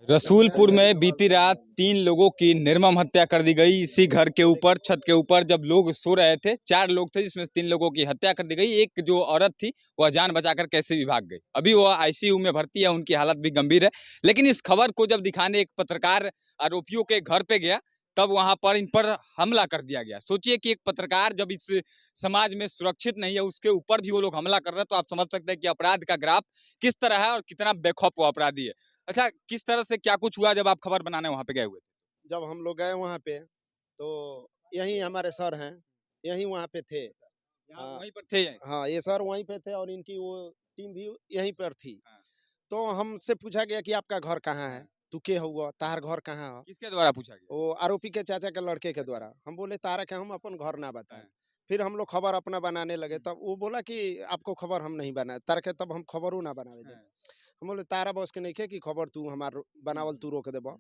रसूलपुर में बीती रात 3 लोगों की निर्मम हत्या कर दी गई। इसी घर के ऊपर, छत के ऊपर जब लोग सो रहे थे, 4 लोग थे जिसमें से 3 लोगों की हत्या कर दी गई। एक जो औरत थी वह जान बचाकर कैसे भी भाग गई। अभी वह आईसीयू में भर्ती है, उनकी हालत भी गंभीर है। लेकिन इस खबर को जब दिखाने एक पत्रकार आरोपियों के घर पे गया, तब वहां पर इन पर हमला कर दिया गया। सोचिए कि एक पत्रकार जब इस समाज में सुरक्षित नहीं है, उसके ऊपर भी वो लोग हमला कर रहे हैं, तो आप समझ सकते हैं कि अपराध का ग्राफ किस तरह है और कितना बेखौफ वो अपराधी है। अच्छा, किस तरह से क्या कुछ हुआ जब आप खबर बनाने वहाँ पे गए हुए थे? जब हम लोग गए वहाँ पे, तो यहीं हमारे सर हैं, यहीं वहाँ पे थे। यहाँ हाँ, वहीं पर थे? हाँ, ये सर वहीं पे थे और इनकी वो टीम भी यहीं पर थी। हाँ, तो हमसे पूछा गया कि आपका घर कहाँ है? हाँ। तू के हुआ? तार घर कहाँ है? किसके द्वारा पूछा गया? वो आरोपी के चाचा के लड़के के अच्छा। द्वारा। हम बोले तारा के हम अपन घर ना बताएँ। हाँ, फिर हम लोग खबर अपना बनाने लगे, हुँ, तब वो बोला कि आपको खबर हम नहीं बनाए, तारा के तब हम खबरो ना बनावे देब। हाँ, हम बोले तारा बस के नइखे कि खबर तू हमार हुँ, बनावल हुँ, तू रोक देबो। हुँ,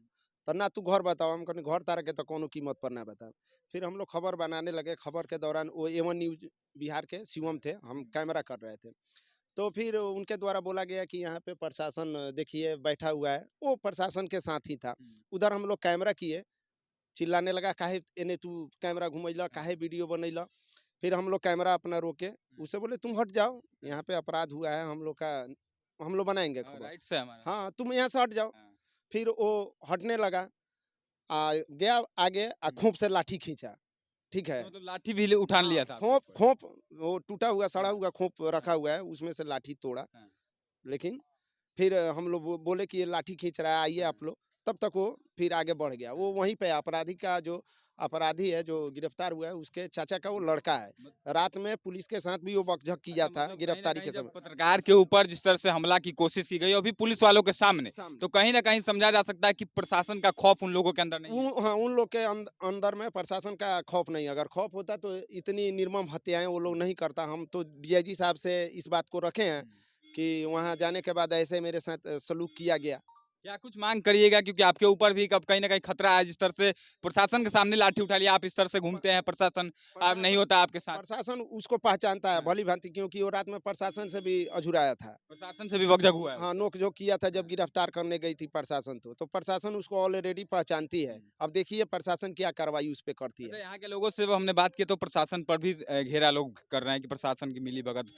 त ना तू घर बताओ, हम कहनी घर तारा के तो कोनो कीमत पर ना बताओ। फिर हम लोग खबर बनाने लगे, खबर के दौरान वो एवन न्यूज़ बिहार के शिवम हाँ, थे, हम हुँ, कैमरा कर रहे थे। तो फिर उनके द्वारा बोला गया कि यहाँ पे प्रशासन देखिए बैठा हुआ है, वो प्रशासन के साथ ही था। हुँ, उधर हम लोग कैमरा किए, चिल्लाने लगा काहे एने तू कैमरा घुमैला, हाँ, काहे वीडियो बनैला? फिर हम लोग कैमरा अपना रोके, हुँ, उससे बोले तुम हट जाओ, हाँ, यहाँ पे अपराध हुआ है, हम लोग बनाएँगे हाँ, खबर। राइट्स है हमारा। हाँ, तुम यहाँ से हट जाओ। हाँ, फिर वो हटने लगा, गया आगे हुँ, खोप से लाठी खींचा, ठीक है? अच्छा मतलब लाठी भी ले उठान हाँ, लिया था आपके ऊपर? खोप वो टूटा हुआ, सड़ा हाँ, हुआ खोप रखा हाँ, हुआ है, उसमें से लाठी तोड़ा। हाँ, लेकिन फिर हम लोग बोले कि ये लाठी खींच रहा है, आइए हाँ, आप लोग। तब तक वो फिर आगे बढ़ गया। वो हाँ, वहीं पे अपराधी का जो अपराधी है, जो गिरफ्तार हुआ है, उसके चाचा का वो लड़का है। मत रात में पुलिस के साथ भी वो बकझक किया अच्छा था मतलब कहीं न गिरफ्तारी कहीं के जब समय। पत्रकार के ऊपर जिस तरह से हमला की कोशिश की गई, वो भी पुलिस वालों के सामने, सामने तो कहीं न कहीं समझा जा सकता है कि प्रशासन का खौफ उन लोगों के अंदर नहीं है। हाँ, उन लोग के अंदर में प्रशासन का खौफ नहीं है। अगर खौफ होता तो इतनी निर्मम हत्याएं वो लोग नहीं करता। हम तो डीआईजी साहब से इस बात को रखे हैं हुँ। कि वहाँ जाने के बाद ऐसे मेरे साथ सलूक किया गया। क्या कुछ माँग करिएगा क्योंकि आपके ऊपर भी कब कहीं न कहीं खतरा है जिस तरह से प्रशासन के सामने लाठी उठा लिया, आप इस तरह से प- घूमते हैं, प्रशासन नहीं प्रशासन होता आपके साथ। प्रशासन उसको पहचानता है हाँ, भली भांति, क्योंकि वो रात में प्रशासन से भी अझुराया था। प्रशासन से भी वकझक हुआ है वो। हाँ, नोक-झोंक किया था जब हाँ, गिरफ्तार करने गई थी प्रशासन तो प्रशासन उसको ऑलरेडी पहचानती है। हुँ। अब देखिए प्रशासन क्या कार्रवाई उस पे करती अच्छा है। यहाँ के लोगों से हमने बात की तो प्रशासन पर भी घेरा लोग कर रहे हैं कि प्रशासन की मिलीभगत,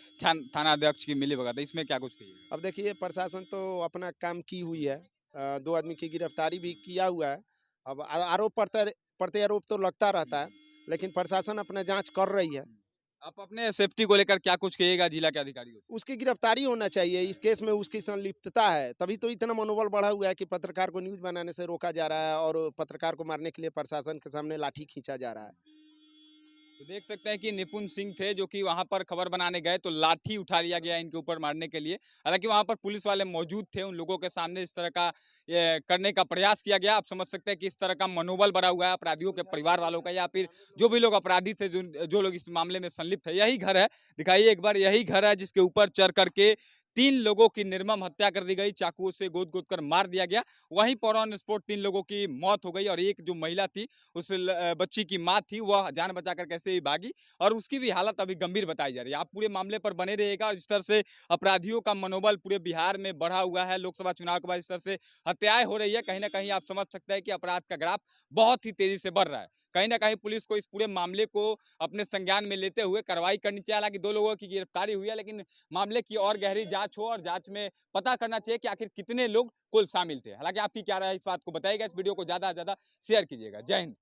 थानाध्यक्ष की मिलीभगत है, इसमें क्या कुछ कहिएगा? अब देखिए प्रशासन तो अपना काम की हुई है। 2 आदमी की गिरफ्तारी भी किया हुआ है। अब आरोप प्रत्यारोप तो लगता हुँ, रहता है, हुँ, लेकिन प्रशासन अपना जाँच कर रही है। हुँ। आप अपने सेफ्टी को लेकर क्या कुछ कहिएगा जिला के अधिकारियों से? उसकी गिरफ्तारी होना चाहिए, हाँ, इस केस में उसकी संलिप्तता है, तभी तो इतना मनोबल बढ़ा हुआ है कि पत्रकार को न्यूज़ बनाने से रोका जा रहा है और पत्रकार को मारने के लिए प्रशासन के सामने लाठी खींचा जा रहा है। हुँ। तो देख सकते हैं कि निपुण सिंह थे जो कि वहां पर खबर बनाने गए तो लाठी उठा लिया गया इनके ऊपर मारने के लिए। हालांकि वहां पर पुलिस वाले मौजूद थे, उन लोगों के सामने इस तरह का ये करने का प्रयास किया गया। आप समझ सकते हैं कि इस तरह का मनोबल बढ़ा हुआ है अपराधियों के परिवार वालों का या फिर जो भी लोग अपराधी थे, जो जो लोग इस मामले में संलिप्त है। यही घर है, दिखाइए एक बार, यही घर है जिसके ऊपर चढ़ करके 3 लोगों की निर्मम हत्या कर दी गई, चाकुओं से गोद-गोद कर मार दिया गया। वहीं पर ऑन स्पॉट 3 लोगों की मौत हो गई और एक जो महिला थी, उस बच्ची की माँ थी, वह जान बचाकर कैसे ही भागी और उसकी भी हालत अभी गंभीर बताई जा रही है। आप पूरे मामले पर बने रहिएगा और इस तरह से अपराधियों का मनोबल पूरे बिहार में बढ़ा हुआ है। लोकसभा चुनाव के बाद इस तरह से हत्याएं हो रही है, कहीं न कहीं आप समझ सकते हैं कि अपराध का ग्राफ बहुत ही तेज़ी से बढ़ रहा है। कहीं न कहीं पुलिस को इस पूरे मामले को अपने संज्ञान में लेते हुए कार्रवाई करनी चाहिए। हालाँकि 2 लोगों की गिरफ्तारी हुई है, लेकिन मामले की और गहरी जाँच हो और जाँच में पता करना चाहिए कि आखिर कितने लोग कुल शामिल थे। हालाँकि आपकी क्या राय है इस बात को बताइएगा। इस वीडियो को ज़्यादा से ज़्यादा शेयर कीजिएगा। जय हिंद।